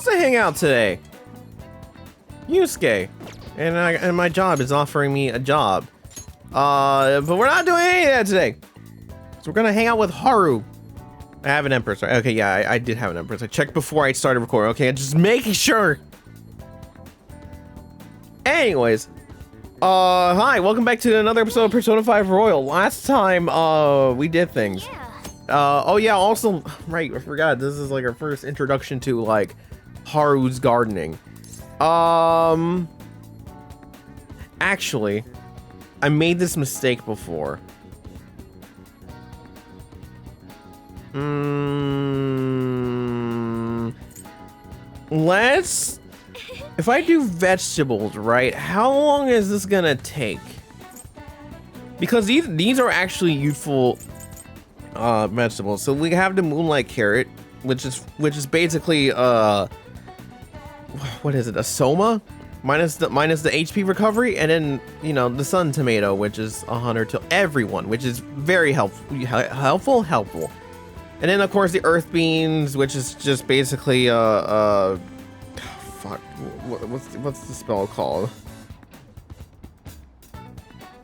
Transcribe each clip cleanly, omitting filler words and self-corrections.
wants to hang out today? Yusuke. And my job is offering me a job. But we're not doing any of that today. So we're gonna hang out with Haru. I have an Empress, right? Okay, yeah, I did have an Empress. I checked before I started recording. Okay, just making sure. Anyways, hi, welcome back to another episode of Persona 5 Royal. Last time, we did things. Oh yeah, also, right, I forgot, this is like our first introduction to, like, Haru's gardening. Actually, I made this mistake before. If I do vegetables, right, how long is this gonna take? Because these are actually useful vegetables. So we have the moonlight carrot, which is basically what is it, a soma minus the HP recovery, and then, you know, the sun tomato, which is 100 to everyone, which is very helpful. And then of course the earth beans, which is just basically fuck, what's the spell called?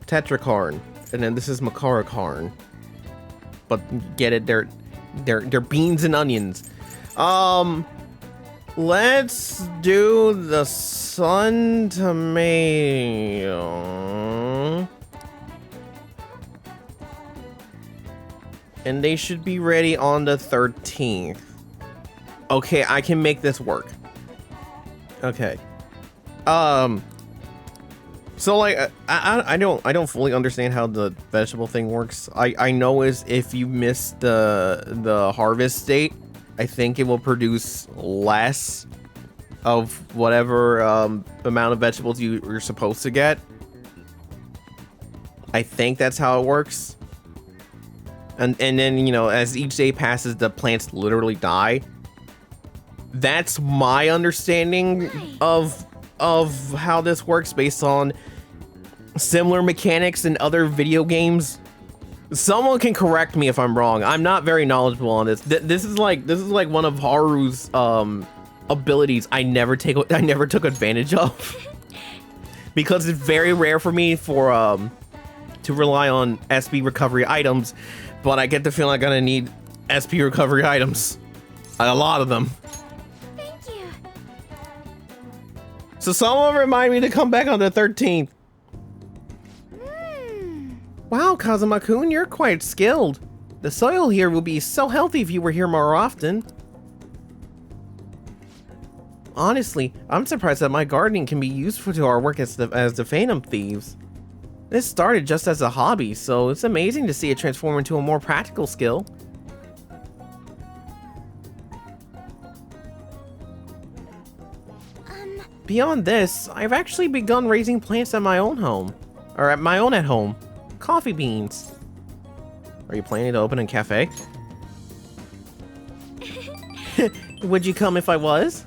Tetracarn. And then this is Makaracarn. But get it, they're beans and onions. Let's do the sun tomato. And they should be ready on the 13th. Okay, I can make this work. Okay. So like I don't fully understand how the vegetable thing works. I know is if you miss the harvest date, I think it will produce less of whatever amount of vegetables you're supposed to get. I think that's how it works. And then, you know, as each day passes, the plants literally die. That's my understanding of how this works based on similar mechanics in other video games. Someone can correct me if I'm wrong. I'm not very knowledgeable on this. This is like one of Haru's abilities I never took advantage of. Because it's very rare for me to rely on SP recovery items, but I get the feeling I'm gonna need SP recovery items. A lot of them. Thank you. So someone remind me to come back on the 13th. Wow, Kazuma-kun, you're quite skilled. The soil here will be so healthy if you were here more often. Honestly, I'm surprised that my gardening can be useful to our work as the Phantom Thieves. This started just as a hobby, so it's amazing to see it transform into a more practical skill. Beyond this, I've actually begun raising plants at my own home. Or at my own at home. Coffee beans. Are you planning to open a cafe? Would you come if I was?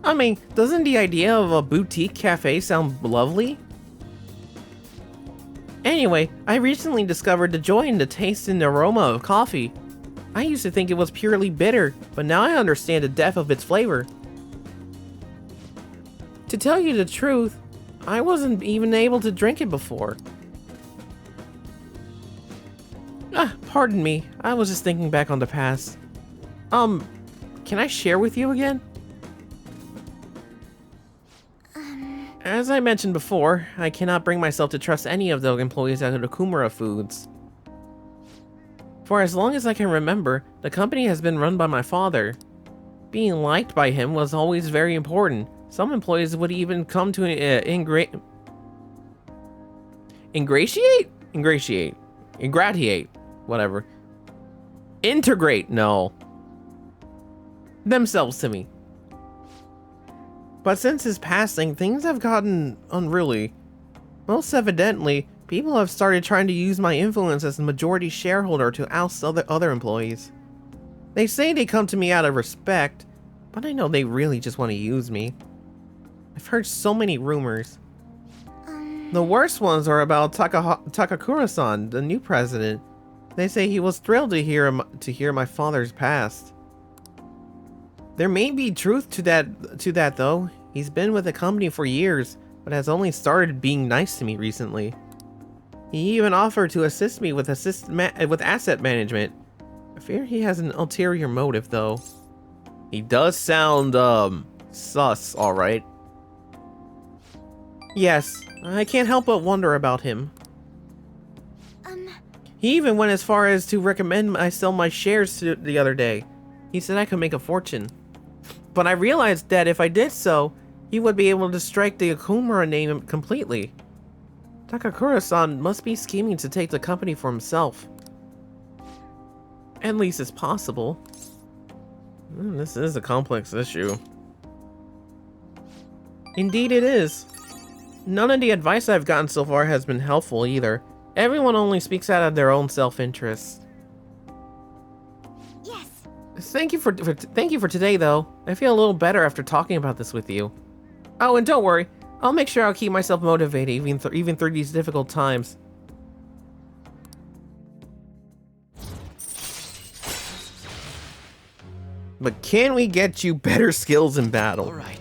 I mean, doesn't the idea of a boutique cafe sound lovely? Anyway, I recently discovered the joy in the taste and aroma of coffee. I used to think it was purely bitter, but now I understand the depth of its flavor. To tell you the truth, I wasn't even able to drink it before. Pardon me, I was just thinking back on the past. Can I share with you again? As I mentioned before, I cannot bring myself to trust any of the employees at Okumura Foods. For as long as I can remember, the company has been run by my father. Being liked by him was always very important. Some employees would even come to integrate, no. Themselves to me. But since his passing, things have gotten unruly. Most evidently, people have started trying to use my influence as the majority shareholder to oust other employees. They say they come to me out of respect, but I know they really just want to use me. I've heard so many rumors. The worst ones are about Takakura-san, the new president. They say he was thrilled to hear my father's past. There may be truth to that though. He's been with the company for years, but has only started being nice to me recently. He even offered to assist me with asset management. I fear he has an ulterior motive though. He does sound sus, alright. Yes, I can't help but wonder about him. He even went as far as to recommend I sell my shares the other day. He said I could make a fortune. But I realized that if I did so, he would be able to strike the Akumura name completely. Takakura-san must be scheming to take the company for himself. At least it's possible. This is a complex issue. Indeed it is. None of the advice I've gotten so far has been helpful either. Everyone only speaks out of their own self-interest. Yes. Thank you for today, though. I feel a little better after talking about this with you. Oh, and don't worry. I'll make sure I'll keep myself motivated even through these difficult times. But can we get you better skills in battle? All right.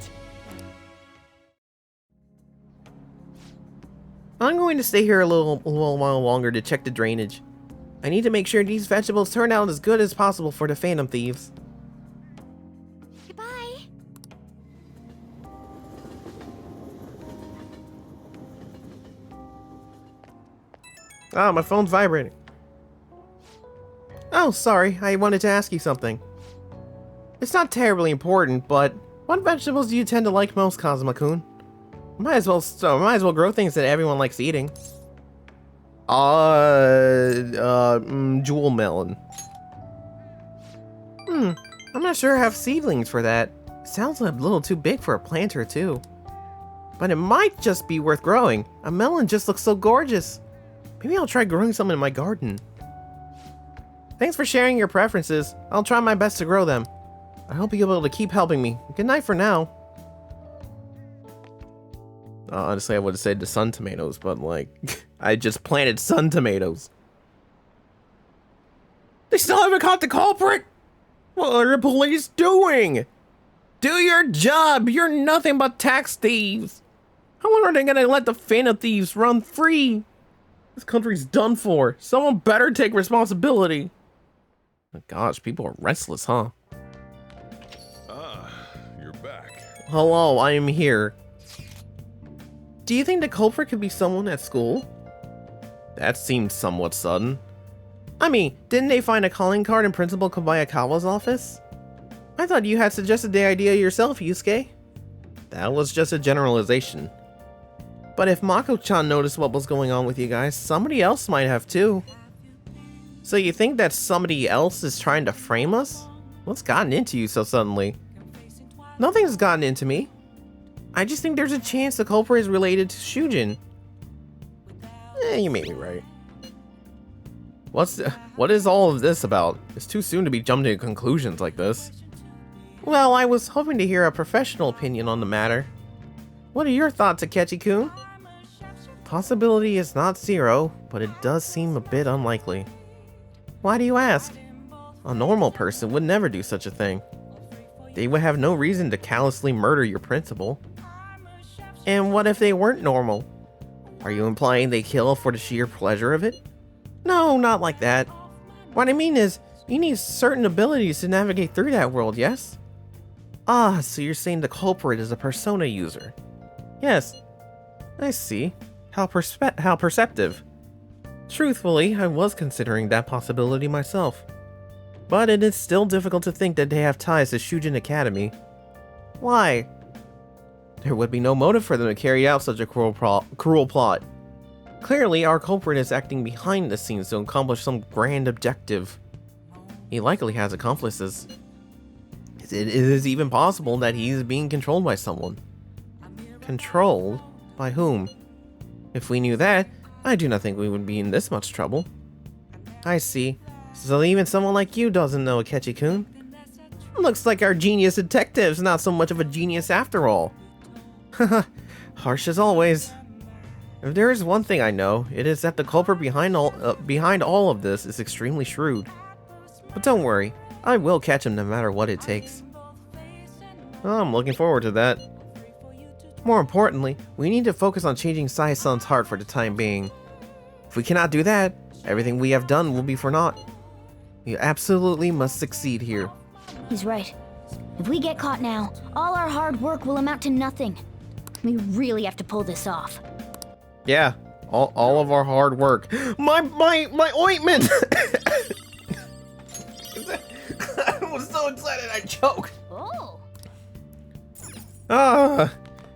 I'm going to stay here a little while longer to check the drainage. I need to make sure these vegetables turn out as good as possible for the Phantom Thieves. Goodbye. Ah, my phone's vibrating. Oh, sorry. I wanted to ask you something. It's not terribly important, but what vegetables do you tend to like most, Kazuma-kun? Might as well grow things that everyone likes eating. Jewel melon. I'm not sure I have seedlings for that. It sounds a little too big for a planter too. But it might just be worth growing. A melon just looks so gorgeous. Maybe I'll try growing some in my garden. Thanks for sharing your preferences. I'll try my best to grow them. I hope you'll be able to keep helping me. Good night for now. Honestly, I would have said the sun tomatoes, but like, I just planted sun tomatoes. They still haven't caught the culprit? What are the police doing? Do your job. You're nothing but tax thieves. How are they gonna let the Phantom Thieves run free? This country's done for. Someone better take responsibility. Oh gosh, people are restless, huh? You're back. Hello, I am here. Do you think the culprit could be someone at school? That seems somewhat sudden. I mean, didn't they find a calling card in Principal Kobayakawa's office? I thought you had suggested the idea yourself, Yusuke. That was just a generalization. But if Mako-chan noticed what was going on with you guys, somebody else might have too. So you think that somebody else is trying to frame us? What's gotten into you so suddenly? Nothing's gotten into me. I just think there's a chance the culprit is related to Shujin. You may be right. What is all of this about? It's too soon to be jumping to conclusions like this. Well, I was hoping to hear a professional opinion on the matter. What are your thoughts, Akechi-kun? Possibility is not zero, but it does seem a bit unlikely. Why do you ask? A normal person would never do such a thing. They would have no reason to callously murder your principal. And what if they weren't normal? Are you implying they kill for the sheer pleasure of it? No, not like that. What I mean is, you need certain abilities to navigate through that world, yes? Ah, so you're saying the culprit is a persona user. Yes. I see. How perceptive. Truthfully, I was considering that possibility myself. But it is still difficult to think that they have ties to Shujin Academy. Why? There would be no motive for them to carry out such a cruel plot. Clearly, our culprit is acting behind the scenes to accomplish some grand objective. He likely has accomplices. It is even possible that he is being controlled by someone. Controlled? By whom? If we knew that, I do not think we would be in this much trouble. I see. So even someone like you doesn't know Akechi-kun? Looks like our genius detective's not so much of a genius after all. Haha, harsh as always. If there is one thing I know, it is that the culprit behind all of this is extremely shrewd. But don't worry, I will catch him no matter what it takes. Oh, I'm looking forward to that. More importantly, we need to focus on changing Sai-san's heart for the time being. If we cannot do that, everything we have done will be for naught. We absolutely must succeed here. He's right. If we get caught now, all our hard work will amount to nothing. We really have to pull this off. Yeah, all of our hard work. My ointment! I was so excited I choked. Oh.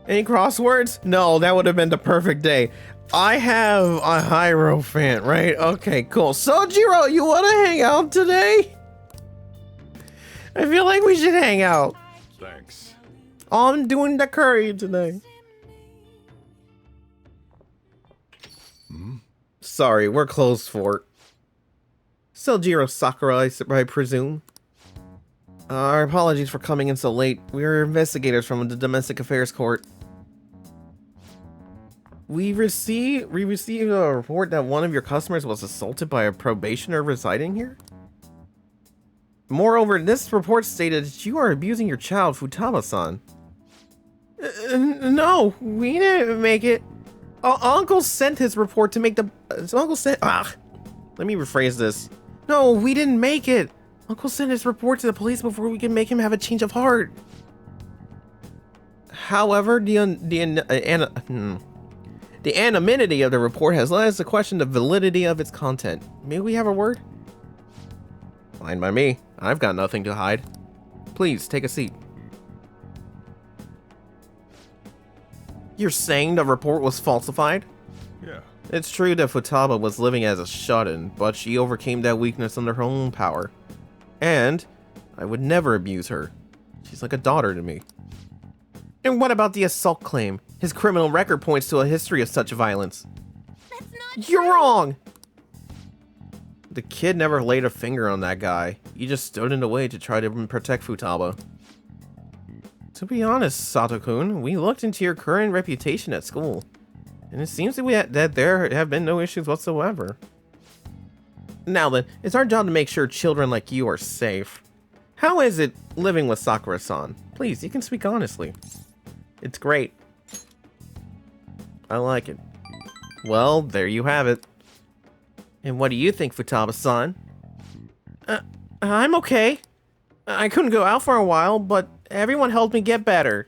Any crosswords? No, that would have been the perfect day. I have a Hierophant, right? Okay, cool. Sojiro, you want to hang out today? I feel like we should hang out. Thanks. I'm doing the curry today. Sorry, we're closed for. Sojiro Sakura, I presume. Our apologies for coming in so late. We are investigators from the Domestic Affairs Court. We received a report that one of your customers was assaulted by a probationer residing here. Moreover, this report stated that you are abusing your child, Futaba-san. No, we didn't make it. Uncle sent his report to make the... Uncle sent... let me rephrase this. No, we didn't make it. Uncle sent his report to the police before we can make him have a change of heart. However, the anonymity of the report has led us to question the validity of its content. May we have a word? Fine by me. I've got nothing to hide. Please, take a seat. You're saying the report was falsified? Yeah. It's true that Futaba was living as a shut-in, but she overcame that weakness under her own power. And I would never abuse her. She's like a daughter to me. And what about the assault claim? His criminal record points to a history of such violence. That's not You're true. wrong! The kid never laid a finger on that guy. He just stood in the way to try to protect Futaba. To be honest, Sato-kun, we looked into your current reputation at school. And it seems that there have been no issues whatsoever. Now then, it's our job to make sure children like you are safe. How is it living with Sakura-san? Please, you can speak honestly. It's great. I like it. Well, there you have it. And what do you think, Futaba-san? I'm okay. I couldn't go out for a while, but everyone helped me get better.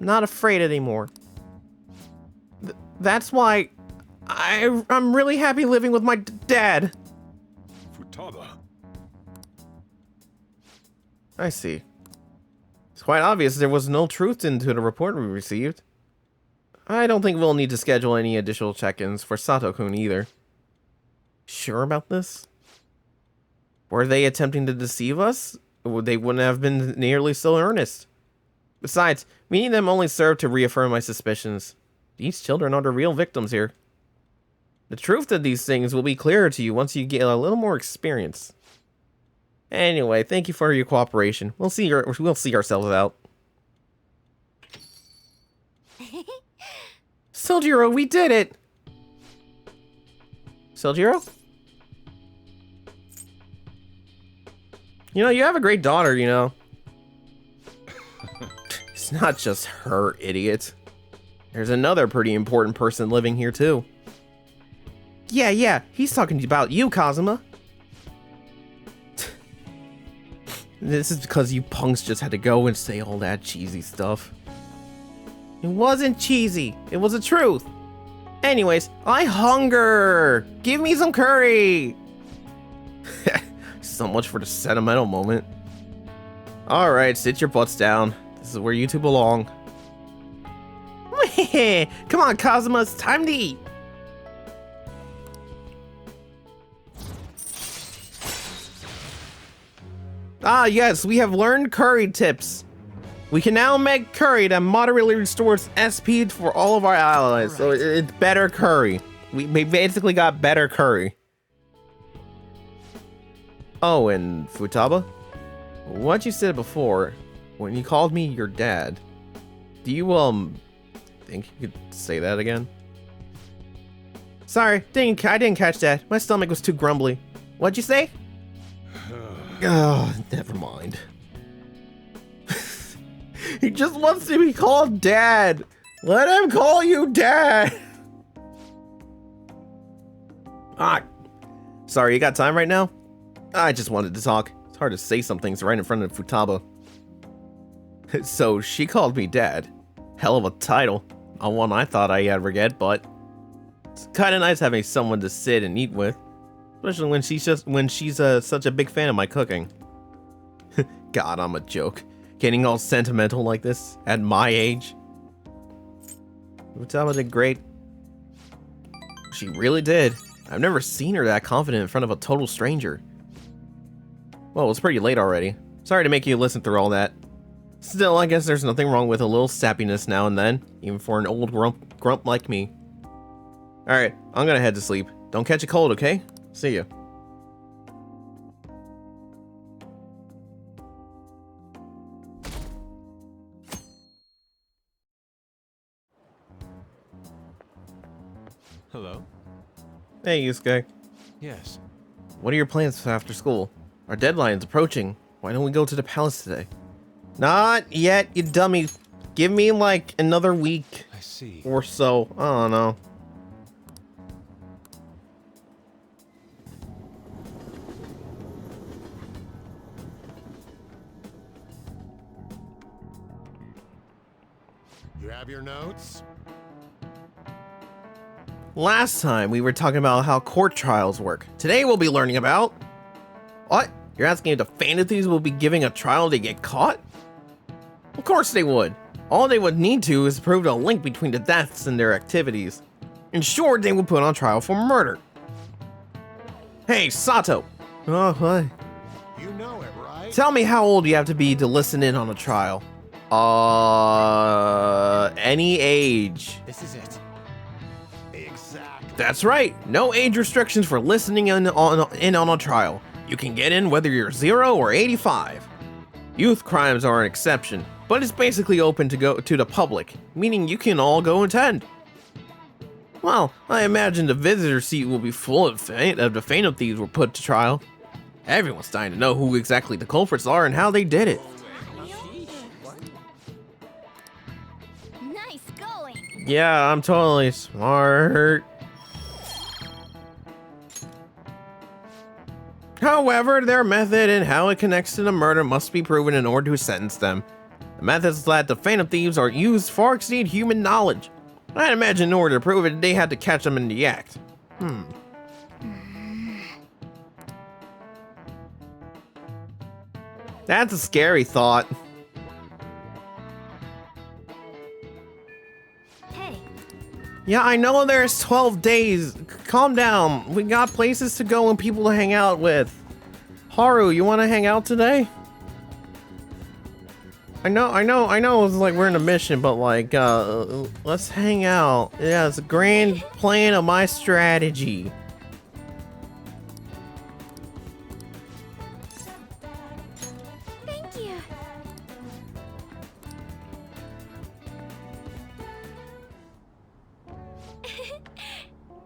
I'm not afraid anymore. That's why I'm really happy living with my dad. Futaba. I see. It's quite obvious there was no truth into the report we received. I don't think we'll need to schedule any additional check-ins for Sato-kun either. Sure about this? Were they attempting to deceive us? They wouldn't have been nearly so earnest. Besides, meeting them only served to reaffirm my suspicions. These children are the real victims here. The truth of these things will be clearer to you once you get a little more experience. Anyway, thank you for your cooperation. We'll see ourselves out. Sojiro, we did it! Sojiro? You know, you have a great daughter, you know. It's not just her, idiot. There's another pretty important person living here, too. Yeah, he's talking about you, Kazuma. This is because you punks just had to go and say all that cheesy stuff. It wasn't cheesy. It was the truth. Anyways, I hunger. Give me some curry. So much for the sentimental moment. Alright, sit your butts down. This is where you two belong. Come on, Kazuma, it's time to eat. Ah, yes, we have learned curry tips. We can now make curry that moderately restores SP for all of our allies. So it's better curry. We basically got better curry. Oh, and Futaba? What you said before, when you called me your dad, do you, think you could say that again? Sorry, I didn't catch that. My stomach was too grumbly. What'd you say? Oh, never mind. He just wants to be called Dad. Let him call you Dad. Ah, sorry, you got time right now? I just wanted to talk. It's hard to say some things right in front of Futaba. So she called me Dad. Hell of a title. Not one I thought I'd ever get, but it's kind of nice having someone to sit and eat with, especially when she's such a big fan of my cooking. God, I'm a joke. Getting all sentimental like this at my age. Futaba did great. She really did. I've never seen her that confident in front of a total stranger. Well, it's pretty late already. Sorry to make you listen through all that. Still, I guess there's nothing wrong with a little sappiness now and then, even for an old grump like me. Alright, I'm gonna head to sleep. Don't catch a cold, okay? See ya. Hello? Hey, Yusuke. Yes. What are your plans for after school? Our deadline's approaching. Why don't we go to the palace today? Not yet, you dummy. Give me like another week I see. or so. I don't know. You have your notes? Last time we were talking about how court trials work. Today we'll be learning about... What? You're asking if the Phantom Thieves will be giving a trial to get caught? Of course they would. All they would need to is prove a link between the deaths and their activities. In short, they would put on trial for murder. Hey, Sato. Oh, what? You know it, right? Tell me how old you have to be to listen in on a trial. Any age. This is it. Exactly. That's right. No age restrictions for listening in on a trial. You can get in whether you're 0 or 85. Youth crimes are an exception, but it's basically open to go to the public, meaning you can all go attend. Well, I imagine the visitor seat will be full of the Phantom Thieves were put to trial. Everyone's dying to know who exactly the culprits are and how they did it. Nice going. Yeah, I'm totally smart. However, their method and how it connects to the murder must be proven in order to sentence them. The methods that the Phantom Thieves are used far exceed human knowledge. I'd imagine in order to prove it, they had to catch them in the act. That's a scary thought. Hey, Yeah, I know there's 12 days. Calm down. We got places to go and people to hang out with. Haru, you want to hang out today? I know it's like we're in a mission, but like, let's hang out. Yeah, it's a grand plan of my strategy. thank you.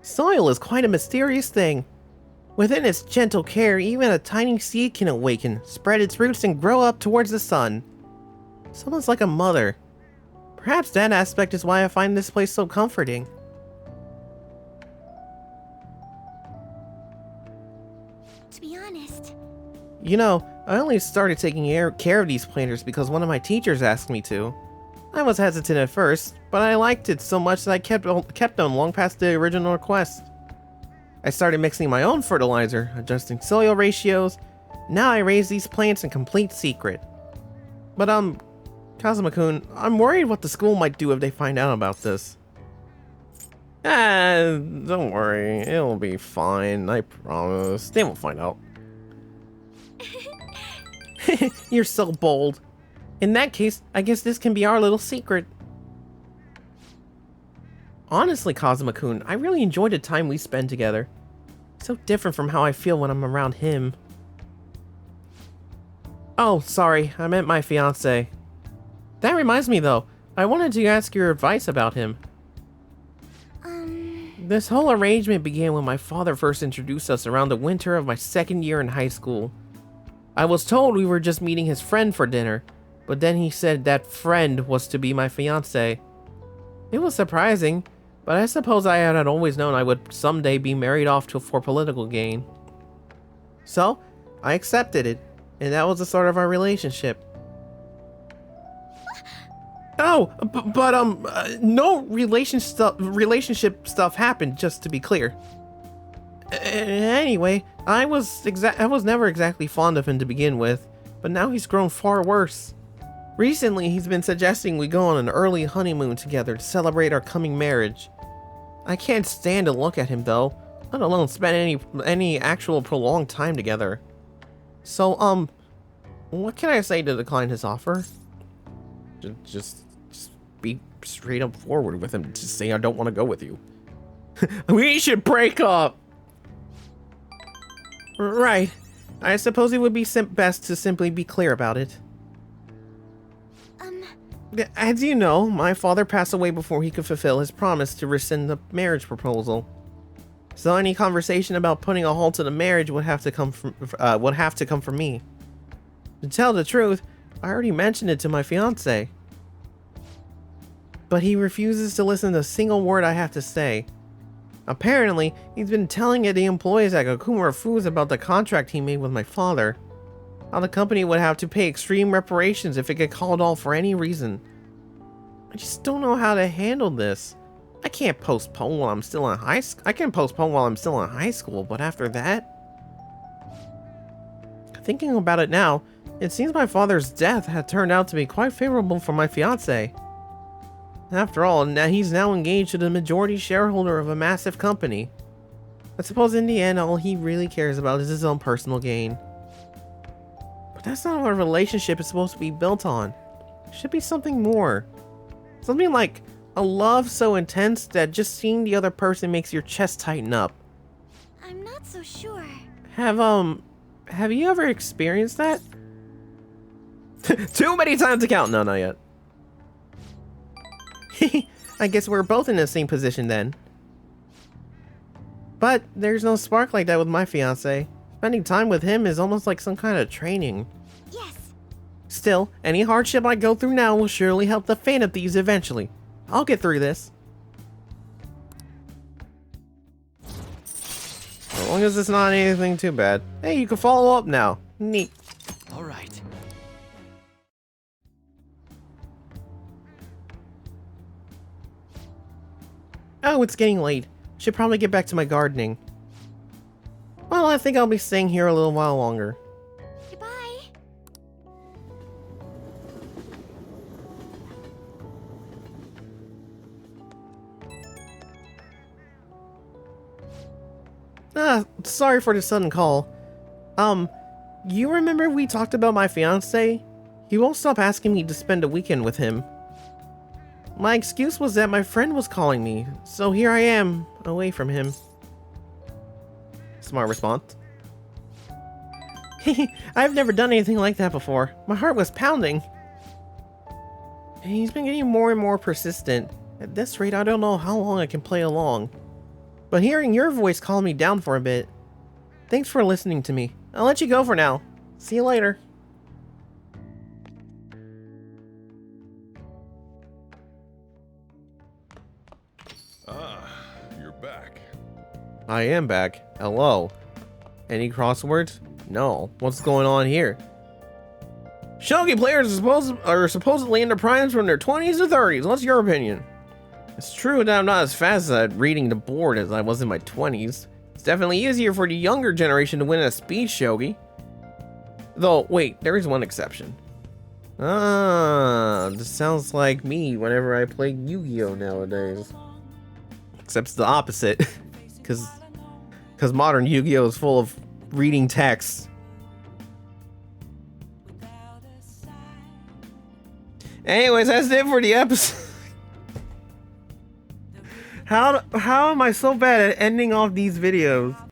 Soil is quite a mysterious thing. Within its gentle care, even a tiny seed can awaken, spread its roots, and grow up towards the sun. Someone's like a mother. Perhaps that aspect is why I find this place so comforting. To be honest, You know, I only started taking care of these planters because one of my teachers asked me to. I was hesitant at first, but I liked it so much that I kept them long past the original request. I started mixing my own fertilizer, adjusting soil ratios. Now I raise these plants in complete secret. But Kazuma-kun, I'm worried what the school might do if they find out about this. Don't worry, it'll be fine, I promise. They won't find out. You're so bold. In that case, I guess this can be our little secret. Honestly, Kazuma-kun, I really enjoyed the time we spend together. So different from how I feel when I'm around him. Oh, sorry, I meant my fiancé. That reminds me though, I wanted to ask your advice about him. This whole arrangement began when my father first introduced us around the winter of my second year in high school. I was told we were just meeting his friend for dinner, but then he said that friend was to be my fiance. It was surprising, but I suppose I had always known I would someday be married off to for political gain. So, I accepted it, and that was the start of our relationship. Oh, but no relationship stuff happened, just to be clear. Anyway, I was never exactly fond of him to begin with, but now he's grown far worse. Recently, he's been suggesting we go on an early honeymoon together to celebrate our coming marriage. I can't stand to look at him though, let alone spend any actual prolonged time together. So, what can I say to decline his offer? Just be straight up forward with him. Just say I don't want to go with you. We should break up! Right. I suppose it would be best to simply be clear about it. As you know, my father passed away before he could fulfill his promise to rescind the marriage proposal. So any conversation about putting a halt to the marriage would have to come from me. To tell the truth, I already mentioned it to my fiance. But he refuses to listen to a single word I have to say. Apparently, he's been telling the employees at Gakumara Foods about the contract he made with my father. How the company would have to pay extreme reparations if it get called off for any reason. I just don't know how to handle this. I can't postpone while I'm still in high school. I can postpone while I'm still in high school, but after that? Thinking about it now, it seems my father's death had turned out to be quite favorable for my fiance. After all, he's now engaged to the majority shareholder of a massive company. I suppose in the end, all he really cares about is his own personal gain. But that's not what a relationship is supposed to be built on. It should be something more. Something like a love so intense that just seeing the other person makes your chest tighten up. I'm not so sure. Have you ever experienced that? Too many times to count. No, not yet. I guess we're both in the same position then. But there's no spark like that with my fiance. Spending time with him is almost like some kind of training. Yes. Still, any hardship I go through now will surely help the faint of these eventually. I'll get through this. As long as it's not anything too bad. Hey, you can follow up now. Neat. All right. Oh, it's getting late. Should probably get back to my gardening. Well, I think I'll be staying here a little while longer. Goodbye. Sorry for the sudden call. You remember we talked about my fiance? He won't stop asking me to spend a weekend with him. My excuse was that my friend was calling me, so here I am, away from him. Smart response. I've never done anything like that before. My heart was pounding. He's been getting more and more persistent. At this rate, I don't know how long I can play along. But hearing your voice calmed me down for a bit. Thanks for listening to me. I'll let you go for now. See you later. You're back. I am back. Hello. Any crosswords? No. What's going on here? Shogi players are supposedly into primes from their 20s to 30s. What's your opinion? It's true that I'm not as fast at reading the board as I was in my 20s. It's definitely easier for the younger generation to win a speed shogi. Though, wait, there is one exception. This sounds like me whenever I play Yu-Gi-Oh! Nowadays. Except it's the opposite. Because modern Yu-Gi-Oh! Is full of reading text. Anyways, that's it for the episode. How am I so bad at ending off these videos?